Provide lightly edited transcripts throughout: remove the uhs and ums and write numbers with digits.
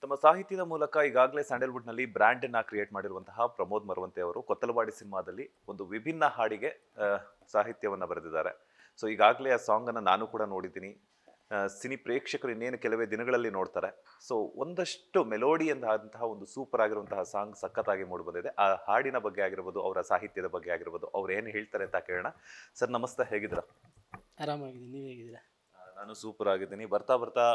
ತಮ್ಮ ಸಾಹಿತ್ಯದ ಮೂಲಕ ಈಗಾಗಲೇ ಸ್ಯಾಂಡಲ್ವುಡ್ನಲ್ಲಿ ಬ್ರ್ಯಾಂಡ್ ಅನ್ನ ಕ್ರಿಯೇಟ್ ಮಾಡಿರುವಂತಹ ಪ್ರಮೋದ್ ಮರವಂತೆ ಅವರು ಕೊತ್ತಲವಾಡಿ ಸಿನಿಮಾದಲ್ಲಿ ಒಂದು ವಿಭಿನ್ನ ಹಾಡಿಗೆ ಸಾಹಿತ್ಯವನ್ನ ಬರೆದಿದ್ದಾರೆ. ಸೊ ಈಗಾಗಲೇ ಆ ಸಾಂಗ್ ಅನ್ನ ನಾನು ಕೂಡ ನೋಡಿದ್ದೀನಿ. ಸಿನಿ ಪ್ರೇಕ್ಷಕರು ಇನ್ನೇನು ಕೆಲವೇ ದಿನಗಳಲ್ಲಿ ನೋಡ್ತಾರೆ. ಸೊ ಒಂದಷ್ಟು ಮೆಲೋಡಿ ಅಂತಹ ಒಂದು ಸೂಪರ್ ಆಗಿರುವಂತಹ ಸಾಂಗ್ ಸಖತ್ತಾಗಿ ಮೂಡಿ ಬಂದಿದೆ. ಆ ಹಾಡಿನ ಬಗ್ಗೆ ಆಗಿರ್ಬೋದು, ಅವರ ಸಾಹಿತ್ಯದ ಬಗ್ಗೆ ಆಗಿರ್ಬೋದು, ಅವ್ರು ಏನು ಹೇಳ್ತಾರೆ ಅಂತ ಕೇಳೋಣ. ಸರ್ ನಮಸ್ತೆ, ಹೇಗಿದ್ದೀರಾ? ಆರಾಮಾಗಿದ್ದೀನಿ, ನೀವು ಹೇಗಿದ್ದೀರಾ? ನಾನು ಸೂಪರ್ ಆಗಿದ್ದೀನಿ. ಬರ್ತಾ ಬರ್ತಾ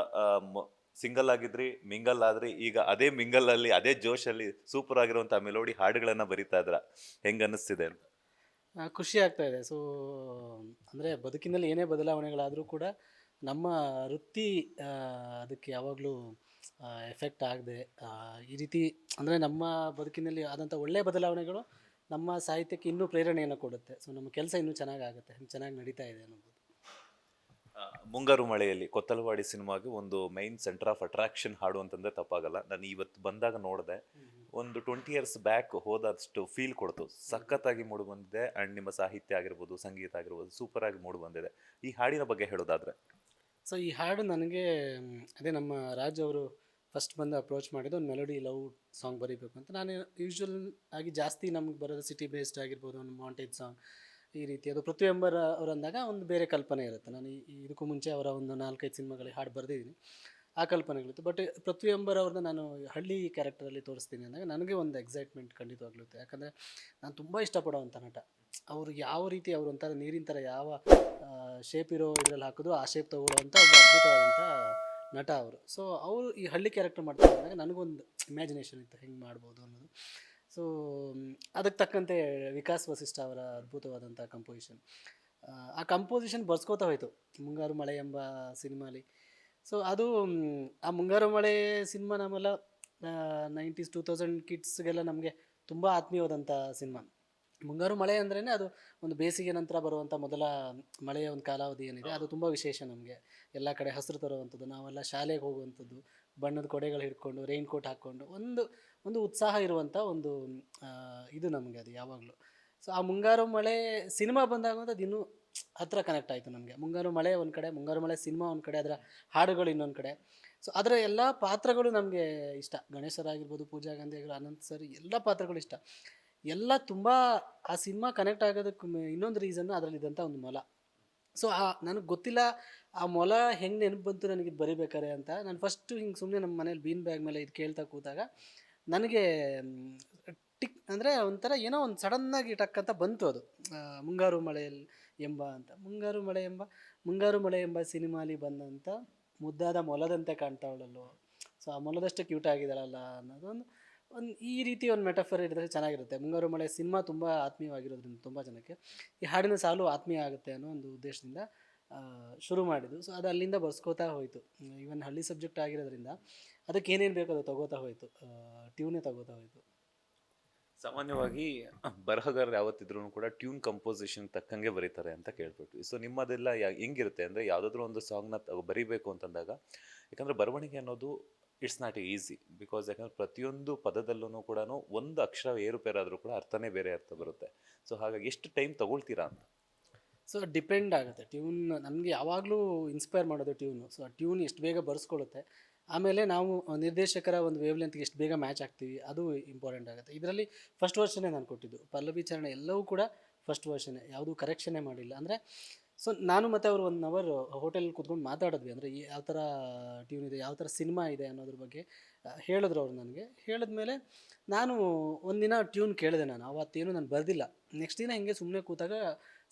ಸಿಂಗಲ್ ಆಗಿದ್ರಿ, ಮಿಂಗಲ್ ಆದ್ರಿ, ಈಗ ಅದೇ ಮಿಂಗಲ್ ಅಲ್ಲಿ ಅದೇ ಜೋಶಲ್ಲಿ ಸೂಪರ್ ಆಗಿರುವಂತಹ ಮೆಲೋಡಿ ಹಾಡುಗಳನ್ನ ಬರಿತಾ ಇದ್ರ, ಹೆಂಗ ಅನಿಸ್ತಿದೆ ಅಂತ? ಖುಷಿ ಆಗ್ತಾ ಇದೆ. ಸೊ ಅಂದರೆ ಬದುಕಿನಲ್ಲಿ ಏನೇ ಬದಲಾವಣೆಗಳಾದರೂ ಕೂಡ ನಮ್ಮ ವೃತ್ತಿ ಅದಕ್ಕೆ ಯಾವಾಗಲೂ ಎಫೆಕ್ಟ್ ಆಗದೆ ಈ ರೀತಿ ಅಂದರೆ ನಮ್ಮ ಬದುಕಿನಲ್ಲಿ ಆದಂಥ ಒಳ್ಳೆಯ ಬದಲಾವಣೆಗಳು ನಮ್ಮ ಸಾಹಿತ್ಯಕ್ಕೆ ಇನ್ನೂ ಪ್ರೇರಣೆಯನ್ನು ಕೊಡುತ್ತೆ. ಸೊ ನಮ್ಮ ಕೆಲಸ ಇನ್ನೂ ಚೆನ್ನಾಗಾಗುತ್ತೆ, ಚೆನ್ನಾಗಿ ನಡೀತಾ ಇದೆ ಅನ್ನೋದು. ಮುಂಗಾರು ಮಳೆಯಲ್ಲಿ ಕೊತ್ತಲವಾಡಿ ಸಿನಿಮಾಗೆ ಒಂದು ಮೈನ್ ಸೆಂಟರ್ ಆಫ್ ಅಟ್ರಾಕ್ಷನ್ ಹಾಡು ಅಂತಂದ್ರೆ ತಪ್ಪಾಗಲ್ಲ. ನಾನು ಇವತ್ತು ಬಂದಾಗ ನೋಡಿದೆ, ಒಂದು 20 ಇಯರ್ಸ್ ಬ್ಯಾಕ್ ಹೋದಷ್ಟು ಫೀಲ್ ಕೊಡ್ತು. ಸಖತ್ತಾಗಿ ಮೂಡಿ ಬಂದಿದೆ. ಅಂಡ್ ನಿಮ್ಮ ಸಾಹಿತ್ಯ ಆಗಿರ್ಬೋದು, ಸಂಗೀತ ಆಗಿರ್ಬೋದು, ಸೂಪರ್ ಆಗಿ ಮೂಡಿ ಬಂದಿದೆ. ಈ ಹಾಡಿನ ಬಗ್ಗೆ ಹೇಳೋದಾದ್ರೆ, ಸೊ ಈ ಹಾಡು ನನಗೆ ಅದೇ ನಮ್ಮ ರಾಜ್ ಅವರು ಫಸ್ಟ್ ಬಂದು ಅಪ್ರೋಚ್ ಮಾಡಿದ್ದು ಒಂದು ಮೆಲೋಡಿ ಲವ್ ಸಾಂಗ್ ಬರೀಬೇಕು ಅಂತ. ನಾನು ಯೂಶ್ವಲ್ ಆಗಿ ಜಾಸ್ತಿ ನಮ್ಗೆ ಬರೋದು ಸಿಟಿ ಬೇಸ್ಡ್ ಆಗಿರ್ಬೋದು, ಒಂದು ಮಾಂಟೇಜ್ ಸಾಂಗ್ ಈ ರೀತಿ. ಅದು ಪೃಥ್ವಿ ಎಂಬರ್ ಅವರು ಅಂದಾಗ ಒಂದು ಬೇರೆ ಕಲ್ಪನೆ ಇರುತ್ತೆ. ನಾನು ಇದಕ್ಕೂ ಮುಂಚೆ ಅವರ ಒಂದು 4-5 ಸಿನಿಮಾಗಳಿಗೆ ಹಾಡು ಬರೆದಿದ್ದೀನಿ, ಆ ಕಲ್ಪನೆಗಳಿತ್ತು. ಬಟ್ ಪೃಥ್ವಿ ಎಂಬರ್ ಅವ್ರನ್ನ ನಾನು ಹಳ್ಳಿ ಕ್ಯಾರೆಕ್ಟರಲ್ಲಿ ತೋರಿಸ್ತೀನಿ ಅಂದಾಗ ನನಗೆ ಒಂದು ಎಕ್ಸೈಟ್ಮೆಂಟ್ ಖಂಡಿತವಾಗ್ಲುತ್ತೆ. ಯಾಕಂದರೆ ನಾನು ತುಂಬ ಇಷ್ಟಪಡೋವಂಥ ನಟ ಅವರು. ಯಾವ ರೀತಿ ಅವರು ಒಂಥರ ನೀರಿನ ಥರ ಯಾವ ಶೇಪ್ ಇರೋ ಇದರಲ್ಲಿ ಹಾಕಿದ್ರು ಆ ಶೇಪ್ ತೊಗೊಳ್ಳೋವಂಥ ಒಬ್ಬ ಅದ್ಭುತವಾದಂಥ ನಟ ಅವರು. ಸೊ ಅವರು ಈ ಹಳ್ಳಿ ಕ್ಯಾರೆಕ್ಟರ್ ಮಾಡ್ತಾರೆ ಅಂದಾಗ ನನಗೊಂದು ಇಮ್ಯಾಜಿನೇಷನ್ ಇತ್ತು ಹೆಂಗೆ ಮಾಡ್ಬೋದು ಅನ್ನೋದು. ಸೊ ಅದಕ್ಕೆ ತಕ್ಕಂತೆ ವಿಕಾಸ್ ವಸಿಷ್ಠ ಅವರ ಅದ್ಭುತವಾದಂಥ ಕಂಪೋಸಿಷನ್, ಆ ಕಂಪೋಸಿಷನ್ ಬರ್ಸ್ಕೋತಾ ಹೋಯಿತು ಮುಂಗಾರು ಮಳೆ ಎಂಬ ಸಿನಿಮಾಲಿ. ಸೊ ಅದು ಆ ಮುಂಗಾರು ಮಳೆ ಸಿನಿಮಾ ನಮ್ಮೆಲ್ಲ 90s 2000 ಕಿಡ್ಸ್ಗೆಲ್ಲ ನಮಗೆ ತುಂಬ ಆತ್ಮೀಯವಾದಂಥ ಸಿನಿಮಾ. ಮುಂಗಾರು ಮಳೆ ಅಂದ್ರೇ ಅದು ಒಂದು ಬೇಸಿಗೆ ನಂತರ ಬರುವಂಥ ಮೊದಲ ಮಳೆಯ ಒಂದು ಕಾಲಾವಧಿ ಏನಿದೆ ಅದು ತುಂಬ ವಿಶೇಷ. ನಮಗೆ ಎಲ್ಲ ಕಡೆ ಹಸಿರು ತರುವಂಥದ್ದು, ನಾವೆಲ್ಲ ಶಾಲೆಗೆ ಹೋಗುವಂಥದ್ದು, ಬಣ್ಣದ ಕೊಡೆಗಳು ಹಿಡ್ಕೊಂಡು, ರೈನ್ ಕೋಟ್ ಹಾಕ್ಕೊಂಡು ಒಂದು ಒಂದು ಉತ್ಸಾಹ ಇರುವಂಥ ಒಂದು ಇದು ನಮಗೆ ಅದು ಯಾವಾಗಲೂ. ಸೊ ಆ ಮುಂಗಾರು ಮಳೆ ಸಿನಿಮಾ ಬಂದಾಗ ಅದು ಇನ್ನೂ ಹತ್ತಿರ ಕನೆಕ್ಟ್ ಆಯಿತು ನಮಗೆ. ಮುಂಗಾರು ಮಳೆ ಒಂದು ಕಡೆ, ಮುಂಗಾರು ಮಳೆ ಸಿನಿಮಾ ಒಂದು ಕಡೆ, ಅದರ ಹಾಡುಗಳು ಇನ್ನೊಂದು ಕಡೆ. ಸೊ ಅದರ ಎಲ್ಲ ಪಾತ್ರಗಳು ನಮಗೆ ಇಷ್ಟ. ಗಣೇಶರಾಗಿರ್ಬೋದು, ಪೂಜಾ ಗಾಂಧಿ ಆಗಿರೋ, ಅನಂತ್ ಸರ್, ಎಲ್ಲ ಪಾತ್ರಗಳು ಇಷ್ಟ. ಎಲ್ಲ ತುಂಬ ಆ ಸಿನಿಮಾ ಕನೆಕ್ಟ್ ಆಗೋದಕ್ಕೆ ಇನ್ನೊಂದು ರೀಸನ್ನು ಅದರಲ್ಲಿದ್ದಂಥ ಒಂದು ಮೊಲ. ಸೊ ನನಗೆ ಗೊತ್ತಿಲ್ಲ ಆ ಮೊಲ ಹೆಂಗೆ ನೆನಪು ಬಂತು ನನಗೆ ಇದು ಬರಿಬೇಕಾರೆ ಅಂತ. ನಾನು ಫಸ್ಟು ಹಿಂಗೆ ಸುಮ್ಮನೆ ನಮ್ಮ ಮನೇಲಿ ಬೀನ್ ಬ್ಯಾಗ್ ಮೇಲೆ ಇದು ಕೇಳ್ತಾ ಕೂತಾಗ ನನಗೆ ಟಿಕ್ ಅಂದರೆ ಒಂಥರ ಏನೋ ಒಂದು ಸಡನ್ನಾಗಿ ಟಕ್ ಅಂತ ಬಂತು ಅದು. ಮುಂಗಾರು ಮಳೆಯಲ್ಲಿ ಎಂಬ ಅಂತ, ಮುಂಗಾರು ಮಳೆ ಎಂಬ ಸಿನಿಮಾಲಿ ಬಂದಂಥ ಮುದ್ದಾದ ಮೊಲದಂತೆ ಕಾಣ್ತಾವಳಲ್ಲೋ, ಸೊ ಆ ಮೊಲದಷ್ಟು ಕ್ಯೂಟ್ ಆಗಿದ್ದಾಳಲ್ಲ ಅನ್ನೋದು ಒಂದು ಈ ರೀತಿ ಒಂದು ಮೆಟಫರ್ ಹಿಡಿದ್ರೆ ಚೆನ್ನಾಗಿರುತ್ತೆ. ಮುಂಗಾರು ಮಳೆ ಸಿನಿಮಾ ತುಂಬ ಆತ್ಮೀಯವಾಗಿರೋದ್ರಿಂದ ತುಂಬ ಜನಕ್ಕೆ ಈ ಹಾಡಿನ ಸಾಲು ಆತ್ಮೀಯ ಆಗುತ್ತೆ ಅನ್ನೋ ಒಂದು ಉದ್ದೇಶದಿಂದ ಶುರು ಮಾಡಿದ್ದು. ಸೊ ಅದು ಅಲ್ಲಿಂದ ಬರ್ಸ್ಕೋತಾ ಹೋಯಿತು. ಈವನ್ ಹಳ್ಳಿ ಸಬ್ಜೆಕ್ಟ್ ಆಗಿರೋದ್ರಿಂದ ಅದಕ್ಕೆ ಏನೇನು ಬೇಕೋ ಅದು ತಗೋತಾ ಹೋಯಿತು, ಟ್ಯೂನೇ ತಗೋತಾ ಹೋಯಿತು. ಸಾಮಾನ್ಯವಾಗಿ ಬರಹಗಾರರು ಯಾವತ್ತಿದ್ರು ಕೂಡ ಟ್ಯೂನ್ ಕಂಪೋಸಿಷನ್ ತಕ್ಕಂಗೆ ಬರೀತಾರೆ ಅಂತ ಕೇಳ್ಬಿಟ್ಟು. ಸೊ ನಿಮ್ಮದೆಲ್ಲ ಹೆಂಗಿರುತ್ತೆ ಅಂದರೆ, ಯಾವುದಾದ್ರೂ ಒಂದು ಸಾಂಗ್ನ ಬರೀಬೇಕು ಅಂತಂದಾಗ, ಯಾಕಂದರೆ ಬರವಣಿಗೆ ಅನ್ನೋದು ಇಟ್ಸ್ ನಾಟ್ ಈಸಿ. ಬಿಕಾಸ್ ಯಾಕಂದರೆ ಪ್ರತಿಯೊಂದು ಪದದಲ್ಲೂ ಕೂಡ ಒಂದು ಅಕ್ಷರ ಏರುಪೇರಾದರೂ ಕೂಡ ಅರ್ಥನೇ ಬೇರೆ ಅರ್ಥ ಬರುತ್ತೆ. ಸೊ ಹಾಗಾಗಿ ಎಷ್ಟು ಟೈಮ್ ತಗೊಳ್ತೀರಾ ಅಂತ? ಸೊ ಡಿಪೆಂಡ್ ಆಗುತ್ತೆ. ಟ್ಯೂನ್ ನಮಗೆ ಯಾವಾಗಲೂ ಇನ್ಸ್ಪೈರ್ ಮಾಡೋದು ಟ್ಯೂನು. ಸೊ ಆ ಟ್ಯೂನ್ ಎಷ್ಟು ಬೇಗ ಬರ್ಸ್ಕೊಳ್ಳುತ್ತೆ, ಆಮೇಲೆ ನಾವು ನಿರ್ದೇಶಕರ ಒಂದು ವೇವ್ ಲೆಂತ್ಗೆ ಎಷ್ಟು ಬೇಗ ಮ್ಯಾಚ್ ಆಗ್ತೀವಿ, ಅದು ಇಂಪಾರ್ಟೆಂಟ್ ಆಗುತ್ತೆ. ಇದರಲ್ಲಿ ಫಸ್ಟ್ ವರ್ಷನೇ ನಾನು ಕೊಟ್ಟಿದ್ದು, ಪಲ್ಲವಿ ಚರಣ ಎಲ್ಲವೂ ಕೂಡ ಫಸ್ಟ್ ವರ್ಷನೇ, ಯಾವುದೂ ಕರೆಕ್ಷನ್ನೇ ಮಾಡಿಲ್ಲ. ಅಂದರೆ ಸೊ ನಾನು ಮತ್ತು ಅವರು 1 ಅವರ್ ಹೋಟೆಲ್ ಕೂತ್ಕೊಂಡು ಮಾತಾಡಿದ್ವಿ. ಅಂದರೆ ಯಾವ ಥರ ಟ್ಯೂನ್ ಇದೆ, ಯಾವ ಥರ ಸಿನಿಮಾ ಇದೆ ಅನ್ನೋದ್ರ ಬಗ್ಗೆ ಹೇಳಿದ್ರು ಅವ್ರು ನನಗೆ. ಹೇಳಿದ್ಮೇಲೆ ನಾನು ಒಂದಿನ ಟ್ಯೂನ್ ಕೇಳಿದೆ. ನಾನು ಅವತ್ತೇನು ನಾನು ಬರೆದಿಲ್ಲ. ನೆಕ್ಸ್ಟ್ ದಿನ ಹಿಂಗೆ ಸುಮ್ಮನೆ ಕೂತಾಗ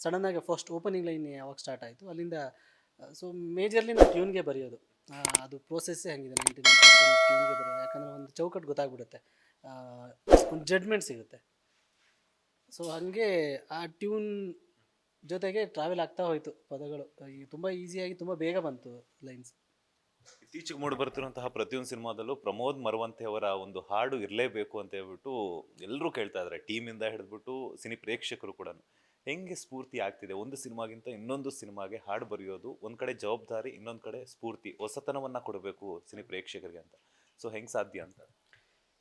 ಸಡನ್ನಾಗಿ ಫಸ್ಟ್ ಓಪನಿಂಗ್ ಲೈನ್ ಯಾವಾಗ ಸ್ಟಾರ್ಟ್ ಆಯಿತು ಅಲ್ಲಿಂದ. ಸೊ ಮೇಜರ್ಲಿ ನಾನು ಟ್ಯೂನ್ಗೆ ಬರೆಯೋದು. ಅದು ಪ್ರೋಸೆಸ್ಸೇ ಹಂಗಿದೆ. 99% ಟ್ಯೂನ್ಗೆ ಬರೋದು. ಯಾಕಂದರೆ ಒಂದು ಚೌಕಟ್ಟು ಗೊತ್ತಾಗ್ಬಿಡುತ್ತೆ, ಒಂದು ಜಡ್ಜ್ಮೆಂಟ್ ಸಿಗುತ್ತೆ. ಸೊ ಹಾಗೆ ಆ ಟ್ಯೂನ್ ಜೊತೆಗೆ ಟ್ರಾವೆಲ್ ಆಗ್ತಾ ಹೋಯಿತು ಪದಗಳು. ತುಂಬ ಈಸಿಯಾಗಿ ತುಂಬ ಬೇಗ ಬಂತು ಲೈನ್ಸ್. ಇತ್ತೀಚೆಗೆ ಮೂಡಿ ಬರ್ತಿರುವಂತಹ ಪ್ರತಿಯೊಂದು ಸಿನಿಮಾದಲ್ಲೂ ಪ್ರಮೋದ್ ಮರವಂತೆ ಅವರ ಒಂದು ಹಾಡು ಇರಲೇಬೇಕು ಅಂತ ಹೇಳ್ಬಿಟ್ಟು ಎಲ್ಲರೂ ಕೇಳ್ತಾ ಇದ್ದಾರೆ, ಟೀಮಿಂದ ಹಿಡಿದ್ಬಿಟ್ಟು ಸಿನಿ ಪ್ರೇಕ್ಷಕರು ಕೂಡ. ಹೆಂಗೆ ಸ್ಫೂರ್ತಿ ಆಗ್ತಿದೆ ಒಂದು ಸಿನಿಮಾಗಿಂತ ಇನ್ನೊಂದು ಸಿನಿಮಾಗೆ ಹಾಡು ಬರೆಯೋದು? ಒಂದು ಕಡೆ ಜವಾಬ್ದಾರಿ, ಇನ್ನೊಂದು ಕಡೆ ಸ್ಫೂರ್ತಿ, ಹೊಸತನವನ್ನು ಕೊಡಬೇಕು ಸಿನಿ ಪ್ರೇಕ್ಷಕರಿಗೆ ಅಂತ. ಸೊ ಹೆಂಗೆ ಸಾಧ್ಯ ಅಂತ?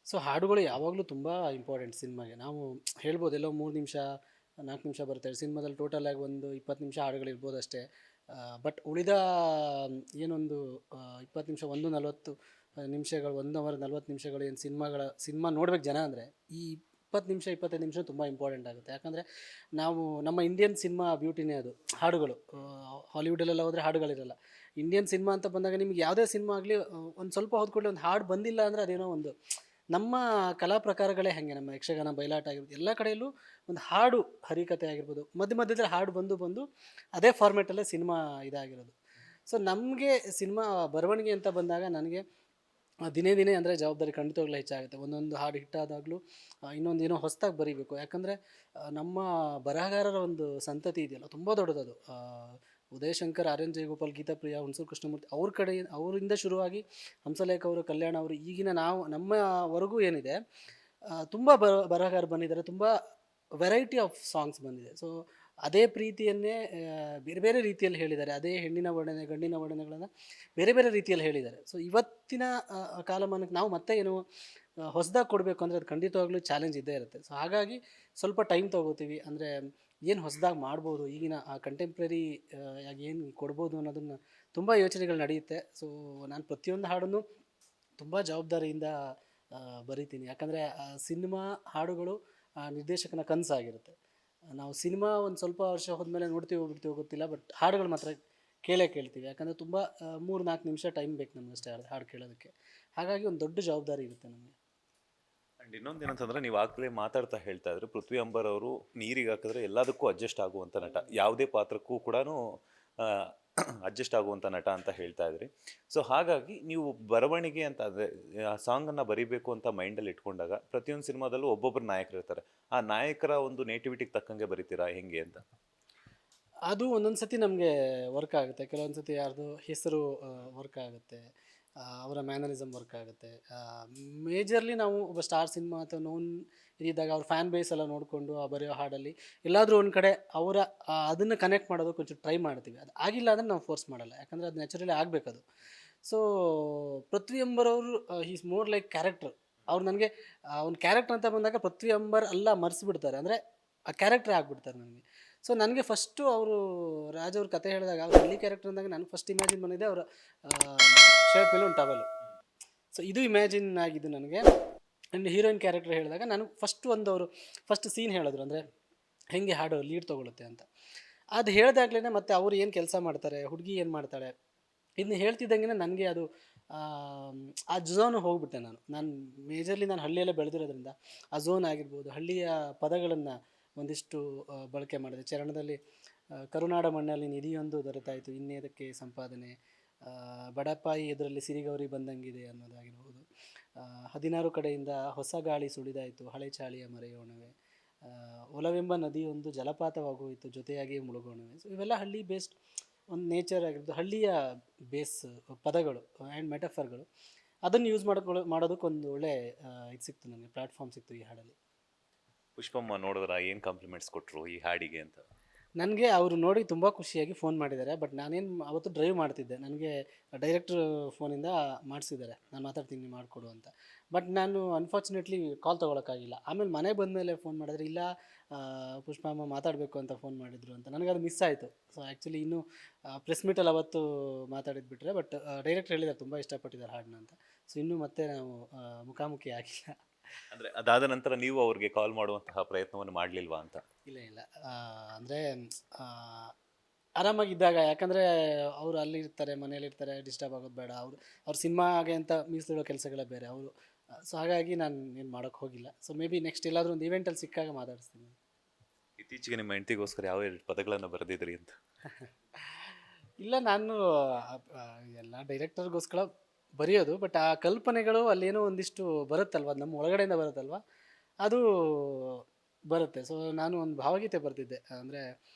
ಸೊ ಹಾಡುಗಳು ಯಾವಾಗಲೂ ತುಂಬ ಇಂಪಾರ್ಟೆಂಟ್ ಸಿನಿಮಾಗೆ. ನಾವು ಹೇಳ್ಬೋದು ಎಲ್ಲೋ 3 ನಿಮಿಷ 4 ನಿಮಿಷ ಬರುತ್ತೆ ಸಿನಿಮಾದಲ್ಲಿ, ಟೋಟಲಾಗಿ ಒಂದು 20 ನಿಮಿಷ ಹಾಡುಗಳಿರ್ಬೋದು ಅಷ್ಟೇ. ಬಟ್ ಉಳಿದ ಏನೊಂದು 20 ನಿಮಿಷ 1:40 ನಿಮಿಷಗಳು 1 ಅವರ್ 40 ನಿಮಿಷಗಳು ಏನು ಸಿನಿಮಾ ನೋಡ್ಬೇಕು ಜನ ಅಂದರೆ ಈ 20 ನಿಮಿಷ 25 ನಿಮಿಷ ತುಂಬ ಇಂಪಾರ್ಟೆಂಟ್ ಆಗುತ್ತೆ. ಯಾಕಂದರೆ ನಾವು ನಮ್ಮ ಇಂಡಿಯನ್ ಸಿನಿಮಾ ಬ್ಯೂಟಿನೇ ಅದು ಹಾಡುಗಳು. ಹಾಲಿವುಡಲ್ಲೆಲ್ಲ ಹೋದರೆ ಹಾಡುಗಳಿರಲ್ಲ. ಇಂಡಿಯನ್ ಸಿನಿಮಾ ಅಂತ ಬಂದಾಗ ನಿಮ್ಗೆ ಯಾವುದೇ ಸಿನಿಮಾ ಆಗಲಿ ಒಂದು ಸ್ವಲ್ಪ ಹೋದ ಕೂಡಲೇ ಒಂದು ಹಾಡು ಬಂದಿಲ್ಲ ಅಂದರೆ ಅದೇನೋ ಒಂದು ನಮ್ಮ ಕಲಾ ಪ್ರಕಾರಗಳೇ ಹಾಗೆ. ನಮ್ಮ ಯಕ್ಷಗಾನ ಬಯಲಾಟ ಆಗಿರ್ಬೋದು ಎಲ್ಲ ಕಡೆಯಲ್ಲೂ ಒಂದು ಹಾಡು ಹರಿಕತೆ ಆಗಿರ್ಬೋದು ಮಧ್ಯದಲ್ಲಿ ಹಾಡು ಬಂದು ಅದೇ ಫಾರ್ಮೇಟಲ್ಲೇ ಸಿನಿಮಾ ಇದಾಗಿರೋದು. ಸೊ ನಮಗೆ ಸಿನಿಮಾ ಬರವಣಿಗೆ ಅಂತ ಬಂದಾಗ ನನಗೆ ದಿನೇ ದಿನೇ ಅಂದರೆ ಜವಾಬ್ದಾರಿ ಖಂಡಿತವಾಗ್ಲೂ ಹೆಚ್ಚಾಗುತ್ತೆ. ಒಂದೊಂದು ಹಾಡು ಹಿಟ್ಟಾದಾಗಲೂ ಇನ್ನೊಂದು ಏನೋ ಹೊಸದಾಗಿ ಬರೀಬೇಕು. ಯಾಕಂದರೆ ನಮ್ಮ ಬರಹಗಾರರ ಒಂದು ಸಂತತಿ ಇದೆಯಲ್ಲ ತುಂಬ ದೊಡ್ಡದದು. ಉದಯ ಶಂಕರ್, ಆರ್ ಎನ್ ಜಯಗೋಪಾಲ್, ಗೀತಾಪ್ರಿಯ, ಹುಣಸೂರು ಕೃಷ್ಣಮೂರ್ತಿ ಅವ್ರ ಕಡೆ ಅವರಿಂದ ಶುರುವಾಗಿ ಹಂಸಲೇಖ ಅವರು, ಕಲ್ಯಾಣ ಅವರು, ಈಗಿನ ನಾವು ನಮ್ಮವರೆಗೂ ಏನಿದೆ ತುಂಬ ಬರಹಗಾರ ಬಂದಿದ್ದಾರೆ. ತುಂಬ ವೆರೈಟಿ ಆಫ್ ಸಾಂಗ್ಸ್ ಬಂದಿದೆ. ಸೊ ಅದೇ ಪ್ರೀತಿಯನ್ನೇ ಬೇರೆ ಬೇರೆ ರೀತಿಯಲ್ಲಿ ಹೇಳಿದ್ದಾರೆ. ಅದೇ ಹೆಣ್ಣಿನ ವರ್ಣನೆ ಗಂಡಿನ ವರ್ಣನೆಗಳನ್ನು ಬೇರೆ ಬೇರೆ ರೀತಿಯಲ್ಲಿ ಹೇಳಿದ್ದಾರೆ. ಸೊ ಇವತ್ತಿನ ಕಾಲಮಾನಕ್ಕೆ ನಾವು ಮತ್ತೆ ಏನು ಹೊಸದಾಗಿ ಕೊಡಬೇಕು ಅಂದರೆ ಅದು ಖಂಡಿತವಾಗ್ಲೂ ಚಾಲೆಂಜ್ ಇದ್ದೇ ಇರುತ್ತೆ. ಸೊ ಹಾಗಾಗಿ ಸ್ವಲ್ಪ ಟೈಮ್ ತೊಗೋತೀವಿ. ಅಂದರೆ ಏನು ಹೊಸದಾಗಿ ಮಾಡ್ಬೋದು, ಈಗಿನ ಕಂಟೆಂಪ್ರರಿ ಆಗಿ ಏನು ಕೊಡ್ಬೋದು ಅನ್ನೋದನ್ನು ತುಂಬ ಯೋಚನೆಗಳು ನಡೆಯುತ್ತೆ. ಸೊ ನಾನು ಪ್ರತಿಯೊಂದು ಹಾಡನ್ನು ತುಂಬ ಜವಾಬ್ದಾರಿಯಿಂದ ಬರಿತೀನಿ. ಯಾಕಂದರೆ ಸಿನಿಮಾ ಹಾಡುಗಳು ನಿರ್ದೇಶಕನ ಕನಸಾಗಿರುತ್ತೆ. ನಾವು ಸಿನಿಮಾ ಒಂದು ಸ್ವಲ್ಪ ವರ್ಷ ಹೋದ್ಮೇಲೆ ನೋಡ್ತೀವೋ ಬಿಡ್ತೀವೋ ಗೊತ್ತಿಲ್ಲ, ಬಟ್ ಹಾಡುಗಳು ಮಾತ್ರ ಕೇಳ್ತೀವಿ. ಯಾಕಂದರೆ ತುಂಬ 3-4 ನಿಮಿಷ ಟೈಮ್ ಬೇಕು ನಮ್ಗೆ ಅಷ್ಟೇ ಹಾಡು ಕೇಳೋದಕ್ಕೆ. ಹಾಗಾಗಿ ಒಂದು ದೊಡ್ಡ ಜವಾಬ್ದಾರಿ ಇರುತ್ತೆ ನಮಗೆ. ಆ್ಯಂಡ್ ಇನ್ನೊಂದು ಏನಂತಂದ್ರೆ ನೀವು ಆಗಲೇ ಮಾತಾಡ್ತಾ ಹೇಳ್ತಾ ಇದ್ರೆ ಪೃಥ್ವಿ ಅಂಬರ್ ಅವರು ನೀರಿಗೆ ಹಾಕಿದ್ರೆ ಎಲ್ಲದಕ್ಕೂ ಅಡ್ಜಸ್ಟ್ ಆಗುವಂಥ ನಟ, ಯಾವುದೇ ಪಾತ್ರಕ್ಕೂ ಕೂಡ ಅಡ್ಜಸ್ಟ್ ಆಗುವಂಥ ನಟ ಅಂತ ಹೇಳ್ತಾ ಇದ್ರಿ. ಸೊ ಹಾಗಾಗಿ ನೀವು ಬರವಣಿಗೆ ಅಂತ ಅಂದರೆ ಆ ಸಾಂಗನ್ನು ಬರೀಬೇಕು ಅಂತ ಮೈಂಡಲ್ಲಿ ಇಟ್ಕೊಂಡಾಗ ಪ್ರತಿಯೊಂದು ಸಿನಿಮಾದಲ್ಲೂ ಒಬ್ಬೊಬ್ಬರು ನಾಯಕರು ಇರ್ತಾರೆ. ಆ ನಾಯಕರ ಒಂದು ನೇಟಿವಿಟಿಗೆ ತಕ್ಕಂಗೆ ಬರೀತೀರಾ ಹೆಂಗೆ ಅಂತ? ಅದು ಒಂದೊಂದು ಸತಿ ನಮಗೆ ವರ್ಕ್ ಆಗುತ್ತೆ, ಕೆಲವೊಂದು ಸತಿ ಯಾರ್ದು ಹೆಸರು ವರ್ಕ್ ಆಗುತ್ತೆ, ಅವರ ಮ್ಯಾನರಿಸಮ್ ವರ್ಕ್ ಆಗುತ್ತೆ. ಮೇಜರ್ಲಿ ನಾವು ಒಬ್ಬ ಸ್ಟಾರ್ ಸಿನಿಮಾ ಅಥವಾ ನೋನ್ ಇದ್ದಾಗ ಅವ್ರ ಫ್ಯಾನ್ ಬೇಸ್ ಎಲ್ಲ ನೋಡಿಕೊಂಡು ಆ ಬರೆಯೋ ಹಾಡಲ್ಲಿ ಎಲ್ಲಾದರೂ ಒಂದು ಕಡೆ ಅವರ ಅದನ್ನು ಕನೆಕ್ಟ್ ಮಾಡೋದಕ್ಕೆ ಒಂಚೂರು ಟ್ರೈ ಮಾಡ್ತೀವಿ. ಅದು ಆಗಿಲ್ಲ ಅಂದರೆ ನಾವು ಫೋರ್ಸ್ ಮಾಡಲ್ಲ, ಯಾಕಂದರೆ ಅದು ನ್ಯಾಚುರಲಿ ಆಗಬೇಕದು. ಸೊ ಪೃಥ್ವಿ ಅಂಬರ್ ಅವರು ಈಸ್ ಮೋರ್ ಲೈಕ್ ಕ್ಯಾರೆಕ್ಟರ್. ಅವ್ರು ನನಗೆ ಒಂದು ಕ್ಯಾರೆಕ್ಟರ್ ಅಂತ ಬಂದಾಗ ಪೃಥ್ವಿ ಅಂಬರ್ ಎಲ್ಲ ಮರೆಸಿಬಿಡ್ತಾರೆ, ಅಂದರೆ ಆ ಕ್ಯಾರೆಕ್ಟ್ರೇ ಆಗಿಬಿಡ್ತಾರೆ ನನಗೆ. ಸೊ ನನಗೆ ಫಸ್ಟು ಅವರು ರಾಜ್ ಅವ್ರ ಕತೆ ಹೇಳಿದಾಗ ಅವ್ರು ಹಳ್ಳಿ ಕ್ಯಾರೆಕ್ಟರ್ ಅಂದಾಗ ನನಗೆ ಫಸ್ಟ್ ಇಮ್ಯಾಜಿನ್ ಬಂದಿದೆ ಅವರ ಶರ್ಟ್ ಮೇಲೆ ಒಂದು ಟವೆಲ್. ಸೊ ಇದು ಇಮ್ಯಾಜಿನ್ ಆಗಿದ್ದು ನನಗೆ. ಆ್ಯಂಡ್ ಹೀರೋಯಿನ್ ಕ್ಯಾರೆಕ್ಟರ್ ಹೇಳಿದಾಗ ನಾನು ಅವರು ಫಸ್ಟ್ ಸೀನ್ ಹೇಳಿದ್ರು, ಅಂದರೆ ಹೇಗೆ ಹಾಡು ಲೀಡ್ ತೊಗೊಳುತ್ತೆ ಅಂತ. ಅದು ಹೇಳಿದಾಗ್ಲೇ ಮತ್ತು ಅವ್ರು ಏನು ಕೆಲಸ ಮಾಡ್ತಾರೆ, ಹುಡುಗಿ ಏನು ಮಾಡ್ತಾಳೆ, ಇದನ್ನ ಹೇಳ್ತಿದ್ದಂಗೆ ನನಗೆ ಅದು ಆ ಝೋನು ಹೋಗ್ಬಿಟ್ಟೆ. ನಾನು ಮೇಜರ್ಲಿ ನಾನು ಹಳ್ಳಿಯಲ್ಲೇ ಬೆಳೆದಿರೋದ್ರಿಂದ ಆ ಝೋನ್ ಆಗಿರ್ಬೋದು, ಹಳ್ಳಿಯ ಪದಗಳನ್ನು ಒಂದಿಷ್ಟು ಬಳಕೆ ಮಾಡಿದೆ. ಚರಣದಲ್ಲಿ ಕರುನಾಡ ಮಣ್ಣಲ್ಲಿ ನಿಧಿಯೊಂದು ದೊರೆತಾಯಿತು, ಇನ್ನೇದಕ್ಕೆ ಸಂಪಾದನೆ, ಬಡಪಾಯಿ ಎದುರಲ್ಲಿ ಸಿರಿಗೌರಿ ಬಂದಂಗಿದೆ ಅನ್ನೋದಾಗಿರ್ಬೋದು, 16 ಕಡೆಯಿಂದ ಹೊಸ ಗಾಳಿ ಸುಳಿದಾಯಿತು, ಹಳೆ ಚಾಳಿಯ ಮರೆಯೋಣವೆ, ಒಲವೆಂಬ ನದಿಯೊಂದು ಜಲಪಾತವಾಗೋಯಿತು, ಜೊತೆಯಾಗಿ ಮುಳುಗೋಣವೆ. ಸೊ ಇವೆಲ್ಲ ಹಳ್ಳಿ ಬೇಸ್ಡ್ ಒಂದು ನೇಚರ್ ಆಗಿರ್ಬೋದು, ಹಳ್ಳಿಯ ಬೇಸ್ ಪದಗಳು ಆ್ಯಂಡ್ ಮೆಟಫರ್ಗಳು. ಅದನ್ನು ಯೂಸ್ ಮಾಡೋದಕ್ಕೆ ಒಂದು ಒಳ್ಳೆ ಇದು ಸಿಕ್ತು, ನನಗೆ ಪ್ಲ್ಯಾಟ್ಫಾರ್ಮ್ ಸಿಕ್ತು ಈ ಹಾಡಲ್ಲಿ. ಪುಷ್ಪಮ್ಮ ನೋಡಿದ್ರ ಏನು ಕಾಂಪ್ಲಿಮೆಂಟ್ಸ್ ಕೊಟ್ಟರು ಈ ಹಾಡಿಗೆ ಅಂತ? ನನಗೆ ಅವರು ನೋಡಿ ತುಂಬ ಖುಷಿಯಾಗಿ ಫೋನ್ ಮಾಡಿದ್ದಾರೆ. ಬಟ್ ನಾನೇನು ಅವತ್ತು ಡ್ರೈವ್ ಮಾಡ್ತಿದ್ದೆ, ನನಗೆ ಡೈರೆಕ್ಟ್ರ್ ಫೋನಿಂದ ಮಾಡಿಸಿದ್ದಾರೆ, ನಾನು ಮಾತಾಡ್ತೀನಿ ಮಾಡಿಕೊಡು ಅಂತ. ಬಟ್ ನಾನು ಅನ್ಫಾರ್ಚುನೇಟ್ಲಿ ಕಾಲ್ ತೊಗೊಳಕ್ಕಾಗಿಲ್ಲ. ಆಮೇಲೆ ಮನೆಗೆ ಬಂದಮೇಲೆ ಫೋನ್ ಮಾಡಿದ್ರೆ, ಇಲ್ಲ ಪುಷ್ಪಮ್ಮ ಮಾತಾಡಬೇಕು ಅಂತ ಫೋನ್ ಮಾಡಿದರು ಅಂತ. ನನಗದು ಮಿಸ್ ಆಯಿತು. ಸೊ ಆ್ಯಕ್ಚುಲಿ ಇನ್ನೂ ಪ್ರೆಸ್ ಮೀಟಲ್ಲಿ ಅವತ್ತು ಮಾತಾಡಿದ್ದು ಬಿಟ್ಟರೆ, ಬಟ್ ಡೈರೆಕ್ಟ್ರ್ ಹೇಳಿದ್ದಾರೆ ತುಂಬ ಇಷ್ಟಪಟ್ಟಿದ್ದಾರೆ ಹಾಡನ್ನ ಅಂತ. ಸೊ ಇನ್ನೂ ಮತ್ತೆ ನಾವು ಮುಖಾಮುಖಿ ಆಗಿಲ್ಲ. ಅಂದರೆ ಅದಾದ ನಂತರ ನೀವು ಅವ್ರಿಗೆ ಕಾಲ್ ಮಾಡುವಂತಹ ಪ್ರಯತ್ನವನ್ನು ಮಾಡಲಿಲ್ವಾ ಅಂತ? ಇಲ್ಲ ಅಂದರೆ ಆರಾಮಾಗಿದ್ದಾಗ, ಯಾಕಂದರೆ ಅವರು ಅಲ್ಲಿರ್ತಾರೆ, ಮನೇಲಿರ್ತಾರೆ, ಡಿಸ್ಟರ್ಬ್ ಆಗೋದು ಬೇಡ. ಅವ್ರ ಸಿನಿಮಾಗೆ ಅಂತ ಮೀಸಲಿಡೋ ಕೆಲಸಗಳೇ ಬೇರೆ ಅವರು. ಸೊ ಹಾಗಾಗಿ ನಾನು ಏನು ಮಾಡೋಕ್ಕೆ ಹೋಗಿಲ್ಲ. ಸೊ ಮೇ ಬಿ ನೆಕ್ಸ್ಟ್ ಎಲ್ಲಾದರೂ ಒಂದು ಈವೆಂಟಲ್ಲಿ ಸಿಕ್ಕಾಗ ಮಾತಾಡಿಸ್ತೀನಿ. ಇತ್ತೀಚೆಗೆ ನಿಮ್ಮ ಹೆಂಡತಿಗೋಸ್ಕರ ಯಾವ 2 ಪದಗಳನ್ನು ಬರೆದಿದ್ರಿ ಅಂತ? ಇಲ್ಲ, ನಾನು ಎಲ್ಲ ಡೈರೆಕ್ಟರ್ಗೋಸ್ಕರ ಬರೆಯೋದು, ಬಟ್ ಆ ಕಲ್ಪನೆಗಳು ಅಲ್ಲೇನೋ ಒಂದಿಷ್ಟು ಬರುತ್ತಲ್ವ, ನಮ್ಮ ಒಳಗಡೆಯಿಂದ ಬರುತ್ತಲ್ವ, ಅದು ಬರುತ್ತೆ. ಸೊ ನಾನು ಒಂದು ಭಾವಗೀತೆ ಬರ್ತಿದ್ದೆ, ಅಂದರೆ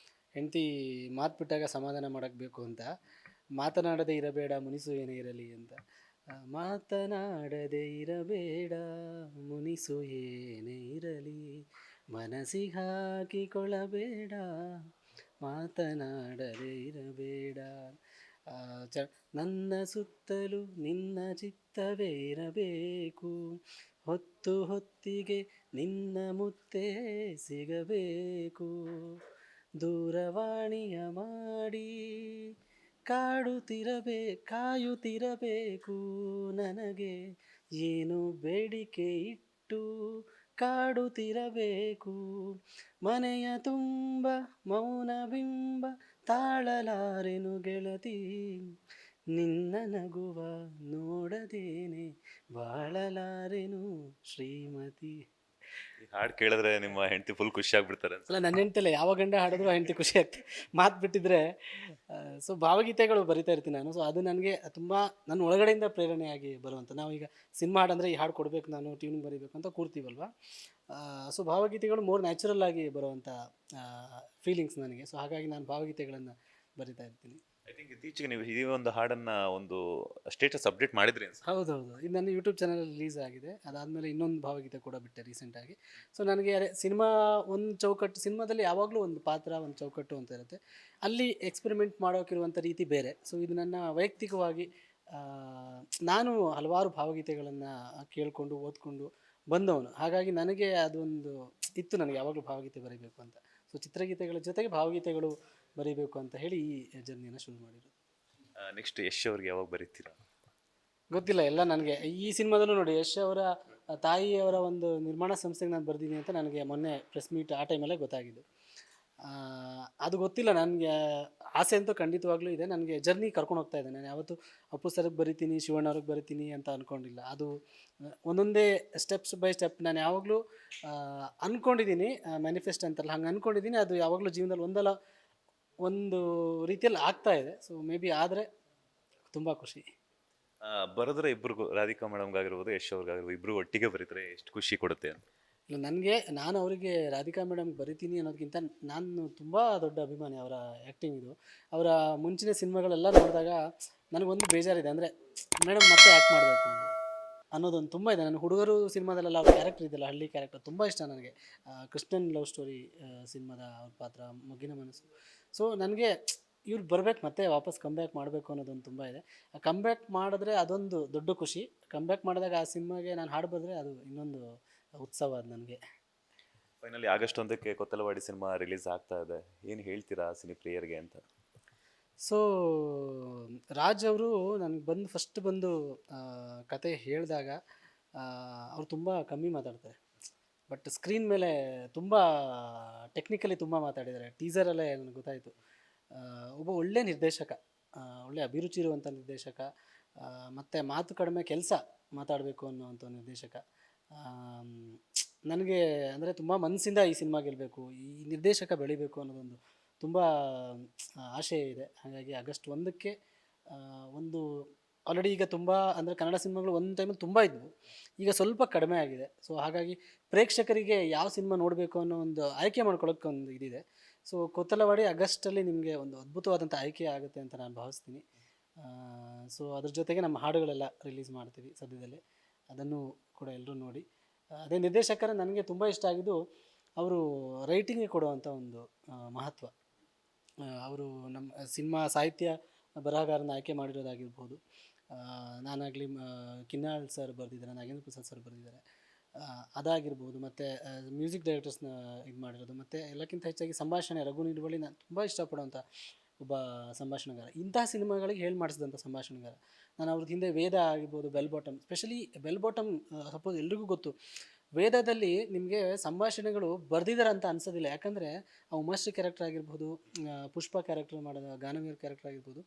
ಹೆಂಡತಿ ಮಾತು ಬಿಟ್ಟಾಗ ಸಮಾಧಾನ ಮಾಡೋಕ್ಕೆ ಬೇಕು ಅಂತ, ಮಾತನಾಡದೇ ಇರಬೇಡ ಮುನಿಸು ಏನೇ ಇರಲಿ ಅಂತ. ಮಾತನಾಡದೇ ಇರಬೇಡ ಮುನಿಸು ಏನೇ ಇರಲಿ, ಮನಸ್ಸಿಗೆ ಹಾಕಿಕೊಳ್ಳಬೇಡ ಮಾತನಾಡದೇ ಇರಬೇಡ, ನನ್ನ ಸುತ್ತಲೂ ನಿನ್ನ ಚಿತ್ತವೇ ಇರಬೇಕು, ಹೊತ್ತು ಹೊತ್ತಿಗೆ ನಿನ್ನ ಮುತ್ತೇ ಸಿಗಬೇಕು, ದೂರವಾಣಿಯ ಮಾಡಿ ಕಾಯುತ್ತಿರಬೇಕು ನನಗೆ ಏನು ಬೇಡಿಕೆ ಇಟ್ಟು ಕಾಡುತ್ತಿರಬೇಕು ಮನೆಯ ತುಂಬ ಮೌನ ಬಿಂಬ ತಾಳಲಾರೆನು ಗೆಳತಿ ನಿನ್ನ ನಗುವ ನೋಡದೇನೆ ಬಾಳಲಾರೆನು ಶ್ರೀಮತಿ. ಈ ಹಾಡು ಕೇಳಿದ್ರೆ ನಿಮ್ಮ ಹೆಂಡತಿ ಫುಲ್ ಖುಷಿ ಆಗ್ಬಿಡ್ತಾರೆ ಅಲ್ಲ ನನ್ನ ಹೆಂಡ್ತಿಲ್ಲ, ಯಾವ ಗಂಡ ಹಾಡಿದ್ರು ಆ ಹೆಂಡತಿ ಖುಷಿ ಆಗ್ತದೆ. ಮಾತು ಬಿಟ್ಟಿದ್ರೆ ಸೊ ಭಾವಗೀತೆಗಳು ಬರಿತಾ ಇರ್ತೀನಿ ನಾನು. ಸೊ ಅದು ನನಗೆ ತುಂಬ ನನ್ನ ಒಳಗಡೆಯಿಂದ ಪ್ರೇರಣೆಯಾಗಿ ಬರುವಂಥ, ನಾವೀಗ ಸಿನಿಮಾ ಹಾಡಂದರೆ ಈ ಹಾಡು ಕೊಡಬೇಕು, ನಾನು ಟ್ಯೂನಿಂಗ್ ಬರೀಬೇಕು ಅಂತ ಕೂರ್ತೀವಲ್ವ. ಸೊ ಭಾವಗೀತೆಗಳು ಮೋರ್ ನ್ಯಾಚುರಲ್ ಆಗಿ ಬರುವಂಥ ಫೀಲಿಂಗ್ಸ್ ನನಗೆ. ಸೊ ಹಾಗಾಗಿ ನಾನು ಭಾವಗೀತೆಗಳನ್ನು ಬರಿತಾ ಇರ್ತೀನಿ. ಐ ಥಿಂಕ್ ಇತ್ತೀಚೆಗೆ ನೀವು ಈ ಒಂದು ಹಾಡನ್ನ ಒಂದು ಸ್ಟೇಟಸ್ ಅಪ್ಡೇಟ್ ಮಾಡಿದ್ರಿ ಅನ್ಸುತ್ತೆ. ಹೌದೌದು, ಇದು ನನ್ನ ಯೂಟ್ಯೂಬ್ ಚಾನಲ್ ರಿಲೀಸ್ ಆಗಿದೆ. ಅದಾದಮೇಲೆ ಇನ್ನೊಂದು ಭಾವಗೀತೆ ಕೂಡ ಬಿಟ್ಟೆ ರೀಸೆಂಟಾಗಿ. ಸೊ ನನಗೆ ಅದೇ ಸಿನಿಮಾ ಒಂದು ಚೌಕಟ್ಟು, ಸಿನಿಮಾದಲ್ಲಿ ಯಾವಾಗಲೂ ಒಂದು ಪಾತ್ರ, ಒಂದು ಚೌಕಟ್ಟು ಅಂತ ಇರುತ್ತೆ. ಅಲ್ಲಿ ಎಕ್ಸ್ಪೆರಿಮೆಂಟ್ ಮಾಡೋಕ್ಕಿರುವಂಥ ರೀತಿ ಬೇರೆ. ಸೊ ಇದು ನನ್ನ ವೈಯಕ್ತಿಕವಾಗಿ ನಾನು ಹಲವಾರು ಭಾವಗೀತೆಗಳನ್ನು ಕೇಳಿಕೊಂಡು ಓದ್ಕೊಂಡು ಬಂದವನು. ಹಾಗಾಗಿ ನನಗೆ ಅದೊಂದು ಇತ್ತು, ನನಗೆ ಯಾವಾಗಲೂ ಭಾವಗೀತೆ ಬರೀಬೇಕು ಅಂತ. ಸೊ ಚಿತ್ರಗೀತೆಗಳ ಜೊತೆಗೆ ಭಾವಗೀತೆಗಳು ಬರೀಬೇಕು ಅಂತ ಹೇಳಿ ಈ ಜರ್ನಿಯನ್ನು ಶುರು ಮಾಡಿರೋದು. ನೆಕ್ಸ್ಟ್ ಯಶ್ ಅವ್ರಿಗೆ ಯಾವಾಗ ಬರೀತೀರಾ? ಗೊತ್ತಿಲ್ಲ, ಎಲ್ಲ ನನಗೆ ಈ ಸಿನಿಮಾದಲ್ಲೂ ನೋಡಿ ಯಶ್ ಅವರ ತಾಯಿಯವರ ಒಂದು ನಿರ್ಮಾಣ ಸಂಸ್ಥೆಗೆ ನಾನು ಬರ್ತೀನಿ ಅಂತ ನನಗೆ ಮೊನ್ನೆ ಪ್ರೆಸ್ ಮೀಟ್ ಆ ಟೈಮಲ್ಲೇ ಗೊತ್ತಾಗಿದ್ದು. ಅದು ಗೊತ್ತಿಲ್ಲ, ನನಗೆ ಆಸೆ ಅಂತೂ ಖಂಡಿತವಾಗ್ಲೂ ಇದೆ. ನನಗೆ ಜರ್ನಿ ಕರ್ಕೊಂಡು ಹೋಗ್ತಾ ಇದೆ. ನಾನು ಯಾವತ್ತೂ ಅಪ್ಪು ಸರ್ಗೆ ಬರಿತೀನಿ, ಶಿವಣ್ಣ ಅವ್ರಿಗೆ ಬರಿತೀನಿ ಅಂತ ಅಂದ್ಕೊಂಡಿಲ್ಲ. ಅದು ಒಂದೊಂದೇ ಸ್ಟೆಪ್ಸ್ ಬೈ ಸ್ಟೆಪ್ ನಾನು ಯಾವಾಗಲೂ ಅಂದ್ಕೊಂಡಿದ್ದೀನಿ, ಮ್ಯಾನಿಫೆಸ್ಟ್ ಅಂತಲ್ಲ ಹಂಗೆ ಅಂದ್ಕೊಂಡಿದ್ದೀನಿ. ಅದು ಯಾವಾಗಲೂ ಜೀವನದಲ್ಲಿ ಒಂದಲ್ಲ ಒಂದು ರೀತಿಯಲ್ಲಿ ಆಗ್ತಾ ಇದೆ. ಸೊ ಮೇ ಬಿ ಆದರೆ ತುಂಬ ಖುಷಿ. ಬರೆದ್ರೆ ಇಬ್ರಿಗೂ, ರಾಧಿಕಾ ಮೇಡಮ್ಗಾಗಿರ್ಬೋದು ಯಶ್ ಅವ್ರಿಗಾಗಿರ್ಬೋದು, ಇಬ್ರು ಒಟ್ಟಿಗೆ ಬರೀತಾರೆ ಎಷ್ಟು ಖುಷಿ ಕೊಡುತ್ತೆ ಅಂತ? ಇಲ್ಲ, ನನಗೆ ನಾನು ಅವರಿಗೆ ರಾಧಿಕಾ ಮೇಡಮ್ ಬರಿತೀನಿ ಅನ್ನೋದಕ್ಕಿಂತ ನಾನು ತುಂಬ ದೊಡ್ಡ ಅಭಿಮಾನಿ ಅವರ ಆ್ಯಕ್ಟಿಂಗಿದು. ಅವರ ಮುಂಚಿನ ಸಿನಿಮಾಗಳೆಲ್ಲ ನೋಡಿದಾಗ ನನಗೊಂದು ಬೇಜಾರಿದೆ, ಅಂದರೆ ಮೇಡಮ್ ಮತ್ತೆ ಆ್ಯಕ್ಟ್ ಮಾಡಬೇಕು ಅನ್ನೋದೊಂದು ತುಂಬ ಇದೆ. ನಾನು ಹುಡುಗರು ಸಿನಿಮಾದಲ್ಲೆಲ್ಲ ಅವ್ರ ಕ್ಯಾರೆಕ್ಟರ್ ಇದೆಯಲ್ಲ, ಹಳ್ಳಿ ಕ್ಯಾರೆಕ್ಟರ್ ತುಂಬ ಇಷ್ಟ ನನಗೆ. ಕೃಷ್ಣನ್ ಲವ್ ಸ್ಟೋರಿ ಸಿನಿಮಾದ ಅವ್ರ ಪಾತ್ರ, ಮೊಗ್ಗಿನ ಮನಸ್ಸು. ಸೊ ನನಗೆ ಇವ್ರು ಬರಬೇಕು, ಮತ್ತೆ ವಾಪಸ್ ಕಮ್ಬ್ಯಾಕ್ ಮಾಡಬೇಕು ಅನ್ನೋದೊಂದು ತುಂಬ ಇದೆ. ಕಮ್ಬ್ಯಾಕ್ ಮಾಡಿದ್ರೆ ಅದೊಂದು ದೊಡ್ಡ ಖುಷಿ. ಕಮ್ಬ್ಯಾಕ್ ಮಾಡಿದಾಗ ಆ ಸಿನಿಮಾಗೆ ನಾನು ಹಾಡು ಬರೆದ್ರೆ ಅದು ಇನ್ನೊಂದು ಉತ್ಸವ ಅದು ನನಗೆ. ಫೈನಲಿ ಆಗಸ್ಟ್ 1ಕ್ಕೆ ಕೊತ್ತಲವಾಡಿ ಸಿನಿಮಾ ರಿಲೀಸ್ ಆಗ್ತಾ ಇದೆ, ಏನು ಹೇಳ್ತೀರಾ ಸಿನಿ ಪ್ರಿಯರ್ಗೆ ಅಂತ? ಸೊ ರಾಜ್ ಅವರು ನನಗೆ ಫಸ್ಟ್ ಬಂದು ಕತೆ ಹೇಳಿದಾಗ ಅವ್ರು ತುಂಬ ಕಮ್ಮಿ ಮಾತಾಡ್ತಾರೆ. ಬಟ್ ಸ್ಕ್ರೀನ್ ಮೇಲೆ ತುಂಬ ಟೆಕ್ನಿಕಲಿ ತುಂಬ ಮಾತಾಡಿದ್ದಾರೆ. ಟೀಸರಲ್ಲೇ ನನಗೆ ಗೊತ್ತಾಯಿತು. ಒಬ್ಬ ಒಳ್ಳೆ ನಿರ್ದೇಶಕ, ಒಳ್ಳೆ ಅಭಿರುಚಿ ಇರುವಂಥ ನಿರ್ದೇಶಕ, ಮತ್ತು ಮಾತು ಕಡಿಮೆ ಕೆಲಸ ಮಾತಾಡಬೇಕು ಅನ್ನೋವಂಥ ನಿರ್ದೇಶಕ. ನನಗೆ ಅಂದರೆ ತುಂಬ ಮನಸ್ಸಿಂದ ಈ ಸಿನಿಮಾ ಗೆಲ್ಲಬೇಕು, ಈ ನಿರ್ದೇಶಕ ಬೆಳಿಬೇಕು ಅನ್ನೋದೊಂದು ತುಂಬ ಆಶೆ ಇದೆ. ಹಾಗಾಗಿ ಆಗಸ್ಟ್ 1ಕ್ಕೆ ಒಂದು ಆಲ್ರೆಡಿ ಈಗ ತುಂಬ ಅಂದರೆ ಕನ್ನಡ ಸಿನಿಮಾಗಳು ಒಂದು ಟೈಮಲ್ಲಿ ತುಂಬ ಇದ್ವು, ಈಗ ಸ್ವಲ್ಪ ಕಡಿಮೆ ಆಗಿದೆ. ಸೊ ಹಾಗಾಗಿ ಪ್ರೇಕ್ಷಕರಿಗೆ ಯಾವ ಸಿನಿಮಾ ನೋಡಬೇಕು ಅನ್ನೋ ಒಂದು ಆಯ್ಕೆ ಮಾಡ್ಕೊಳ್ಳೋಕ್ಕೆ ಒಂದು ಇದಿದೆ. ಸೊ ಕೊತ್ತಲವಾಡಿ ಆಗಸ್ಟಲ್ಲಿ ನಿಮಗೆ ಒಂದು ಅದ್ಭುತವಾದಂಥ ಆಯ್ಕೆ ಆಗುತ್ತೆ ಅಂತ ನಾನು ಭಾವಿಸ್ತೀನಿ. ಸೊ ಅದ್ರ ಜೊತೆಗೆ ನಮ್ಮ ಹಾಡುಗಳೆಲ್ಲ ರಿಲೀಸ್ ಮಾಡ್ತೀವಿ ಸದ್ಯದಲ್ಲೇ, ಅದನ್ನು ಕೂಡ ಎಲ್ಲರೂ ನೋಡಿ. ಅದೇ ನಿರ್ದೇಶಕರ ನನಗೆ ತುಂಬ ಇಷ್ಟ ಆಗಿದ್ದು ಅವರು ರೈಟಿಂಗ್ಗೆ ಕೊಡುವಂಥ ಒಂದು ಮಹತ್ವ. ಅವರು ನಮ್ಮ ಸಿನಿಮಾ ಸಾಹಿತ್ಯ ಬರಹಗಾರನ ಆಯ್ಕೆ ಮಾಡಿರೋದಾಗಿರ್ಬೋದು. ನಾನಾಗಲಿ ಕಿನ್ನಾಳ್ ಸರ್ ಬರೆದಿದ್ದಾರೆ, ನಾಗೇಂದ್ರ ಪ್ರಸಾದ್ ಸರ್ ಬರೆದಿದ್ದಾರೆ, ಅದಾಗಿರ್ಬೋದು. ಮತ್ತು ಮ್ಯೂಸಿಕ್ ಡೈರೆಕ್ಟರ್ಸ್ನ ಇದು ಮಾಡಿರೋದು. ಮತ್ತು ಎಲ್ಲಕ್ಕಿಂತ ಹೆಚ್ಚಾಗಿ ಸಂಭಾಷಣೆ, ರಘು ನಿಡುವಳ್ಳಿ ನಾನು ತುಂಬ ಇಷ್ಟಪಡುವಂಥ ಒಬ್ಬ ಸಂಭಾಷಣೆಗಾರ. ಇಂತಹ ಸಿನಿಮಾಗಳಿಗೆ ಹೇಳಿ ಮಾಡಿಸಿದಂಥ ಸಂಭಾಷಣೆಗಾರ. ನಾನು ಅವ್ರದ್ದು ಹಿಂದೆ ವೇದ ಆಗಿರ್ಬೋದು, bell bottom, specially bell bottom suppose ಎಲ್ರಿಗೂ ಗೊತ್ತು. ವೇದದಲ್ಲಿ ನಿಮಗೆ ಸಂಭಾಷಣೆಗಳು ಬರೆದಿದ್ದಾರೆ ಅಂತ ಅನ್ಸೋದಿಲ್ಲ. ಯಾಕಂದರೆ ಆ ಉಮಾಶ್ರೀ ಕ್ಯಾರೆಕ್ಟರ್ ಆಗಿರ್ಬೋದು, ಪುಷ್ಪ ಕ್ಯಾರೆಕ್ಟರ್ ಮಾಡೋದು, ಗಾನವೀರ್ ಕ್ಯಾರೆಕ್ಟರ್ ಆಗಿರ್ಬೋದು,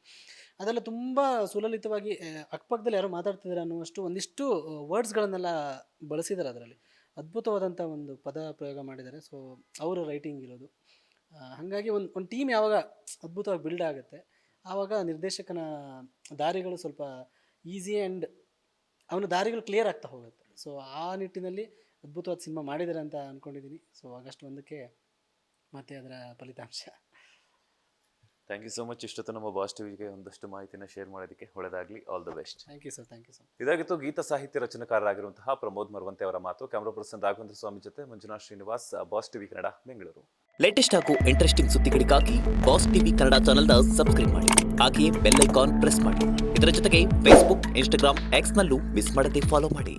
ಅದೆಲ್ಲ ತುಂಬ ಸುಲಲಿತವಾಗಿ ಅಕ್ಕಪಕ್ಕದಲ್ಲಿ ಯಾರೋ ಮಾತಾಡ್ತಿದ್ದಾರೆ ಅನ್ನುವಷ್ಟು ಒಂದಿಷ್ಟು ವರ್ಡ್ಸ್ಗಳನ್ನೆಲ್ಲ ಬಳಸಿದ್ದಾರೆ. ಅದರಲ್ಲಿ ಅದ್ಭುತವಾದಂಥ ಒಂದು ಪದ ಪ್ರಯೋಗ ಮಾಡಿದ್ದಾರೆ. ಸೊ ಅವರ ರೈಟಿಂಗ್ ಇರೋದು. ಹಾಗಾಗಿ ಒಂದು ಟೀಮ್ ಯಾವಾಗ ಅದ್ಭುತವಾಗಿ ಬಿಲ್ಡ್ ಆಗುತ್ತೆ, ಆವಾಗ ನಿರ್ದೇಶಕನ ದಾರಿಗಳು ಸ್ವಲ್ಪ ಈಸಿ ಆ್ಯಂಡ್ ಅವನ ದಾರಿಗಳು ಕ್ಲಿಯರ್ ಆಗ್ತಾ ಹೋಗುತ್ತೆ. ಸೊ ಆ ನಿಟ್ಟಿನಲ್ಲಿ ಅದ್ಭುತವಾದ ಸಿನಿಮಾ ಮಾಡಿದ್ದಾರೆ ಅಂತ ಅಂದ್ಕೊಂಡಿದ್ದೀನಿ. ಸೊ ಆಗಸ್ಟ್ 1ಕ್ಕೆ ಮತ್ತೆ ಅದರ ಫಲಿತಾಂಶ. Thank you so much. ಇಷ್ಟೊತ್ತು ನಮ್ಮ ಬಾಸ್ ಟಿವಿಗೆ ಒಂದಷ್ಟು ಮಾಹಿತಿನ ಶೇರ್ ಮಾಡೋದಕ್ಕೆ ಒಳ್ಳೆದಾಗಲಿ. All the best. Thank you sir. Thank you sir. ಇದಾಗಿತ್ತು ಗೀತ ಸಾಹಿತ್ಯ ರಚನಾಕಾರರಾಗಿರುವಂತಹ ಪ್ರಮೋದ್ ಮರವಂತೆ ಅವರ ಮಾತು. ಕ್ಯಾಮ್ರಾ ಪರ್ಸನ್ ರಾಘವೇಂದ್ರ ಸ್ವಾಮಿ ಜೊತೆ Manjunath Srinivas, boss TV Kannada, Bengaluru. Latest ಹಾಗೂ ಇಂಟ್ರೆಸ್ಟಿಂಗ್ ಸುದ್ದಿಗಳಿಗಾಗಿ ಬಾಸ್ ಟಿವಿ ಕನ್ನಡ ಚಾನೆಲ್ನ ಸಬ್ಸ್ಕ್ರೈಬ್ ಮಾಡಿ. ಹಾಗೆಯೇ ಬೆಲ್ ಐಕಾನ್ ಪ್ರೆಸ್ ಮಾಡಿ. ಇದರ ಜೊತೆಗೆ ಫೇಸ್ಬುಕ್, ಇನ್ಸ್ಟಾಗ್ರಾಮ್, ಎಕ್ಸ್ನಲ್ಲೂ ಮಿಸ್ ಮಾಡದೆ ಫಾಲೋ ಮಾಡಿ.